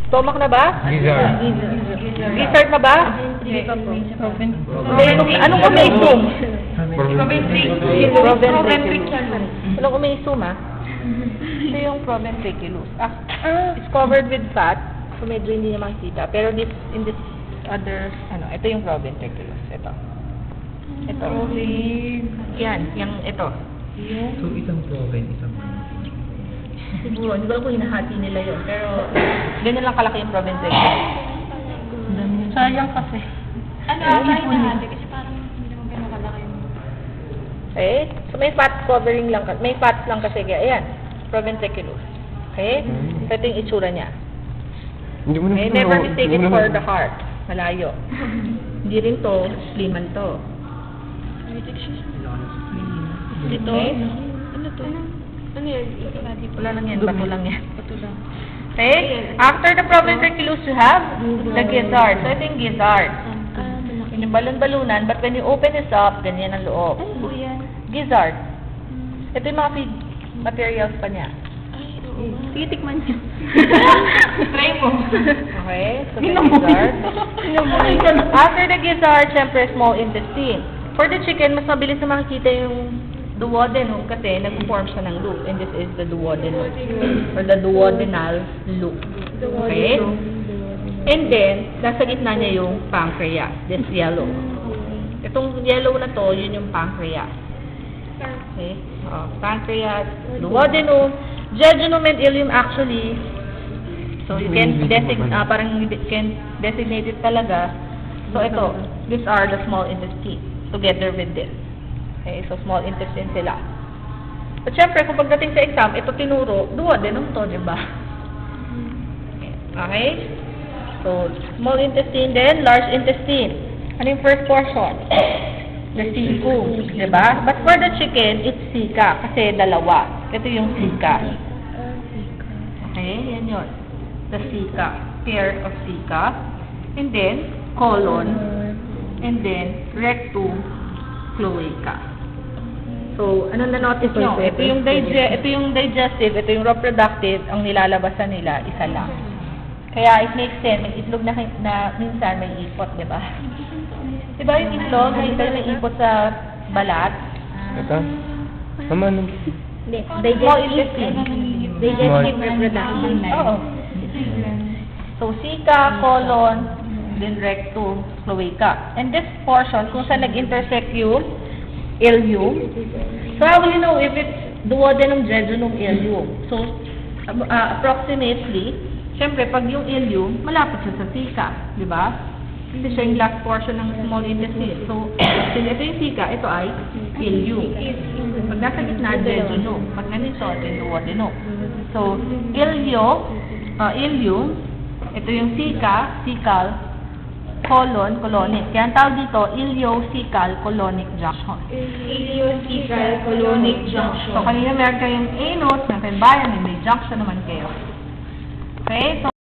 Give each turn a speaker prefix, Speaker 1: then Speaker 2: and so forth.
Speaker 1: Stomach na ba?
Speaker 2: Gizzard.
Speaker 1: Gizzard na ba?
Speaker 3: Hindi pa po.
Speaker 1: Anong umisum?
Speaker 3: Proventriculus.
Speaker 1: Anong umisum, ah? Ito yung proventriculus. It's covered with fat, so medyo hindi niya makikita. Pero in this other, ito yung proventriculus. Ito. Yan, ito.
Speaker 2: So, isang proven, isang
Speaker 1: Siguro, hindi ko alam kung hinahati nila yun. Pero, ganyan lang kalaki yung proventriculus.
Speaker 3: Sayang kasi.
Speaker 1: Ano
Speaker 3: hinahati? Kasi parang hindi naman gano'ng kalaki yung...
Speaker 1: Okay? So, may fat covering lang, may fat lang kasi. Ayan, proventriculus. Okay? So, ito yung itsura niya. Okay? Never mistake it for the heart. Malayo. Hindi rin to, sliman to. Ito?
Speaker 3: Ano to? Ano yan?
Speaker 1: Wala lang yan, bato lang yan. Okay? After the proventriculus, you have the gizzard. So, ito yung gizzard. Yung balon-balunan, but when you open this up, ganyan ang loob.
Speaker 3: Ano po yan?
Speaker 1: Gizzard. Ito yung mga feed materials pa niya.
Speaker 3: Ay, oo. Sige, tikman niyo.
Speaker 1: Try mo. Okay? So, the gizzard. After the gizzard, syempre, small intestine. For the chicken, mas mabilis na makikita yung duodenum kasi nag-form siya ng loop. And this is the duodenum. Or the duodenal loop. Okay? And then, nasa gitna niya yung pancreas. This yellow. Itong yellow na to, yun yung pancreas. Okay? Pancreas, duodenum, jejunum and ileum actually. So, you can designate it talaga. So, ito. These are the small intestine together with this. Okay? So, small intestine sila. But syempre, kung pagdating sa exam, ito tinuro, duodenum to, diba? Okay? So, small intestine, then large intestine. Ano yung first portion? The cecum, diba? But for the chicken, it's cica, kasi dalawa. Ito yung cica. Okay, yan yun. The cica, pair of cica. And then, colon. And then, rectum, cloaca. So, ano na-notice nyo? Ito yung digestive, ito yung reproductive, ang nilalabasan nila, isa lang. Kaya it makes sense, may itlog na minsan may ipot, di ba? Di ba yung itlog, may ipot sa balat?
Speaker 2: Ito? Mama, ano?
Speaker 3: Digestive reproduction.
Speaker 1: Oo. So, cica, colon, then rectum, cloaca. And this portion, kung saan nag-intersect yung ileum. So, how will you know if it's duodenum, jejunum, ileum? So, approximately, syempre, pag yung ileum, malapit siya sa cica, di ba? Kasi siya yung last portion ng small intestine. So, ito yung cica, ito ay ileum. Pag nasa gitna, jejunum. Pag nandito, ito yung duodenum. So, ileum, ito yung cica, cecal, colon, colonic. Kaya ang tawag dito, iliocecal colonic junction.
Speaker 3: Iliocecal colonic junction.
Speaker 1: So, kanina meron kayong anus, meron kayong bayan, may junction naman kayo. Okay? So,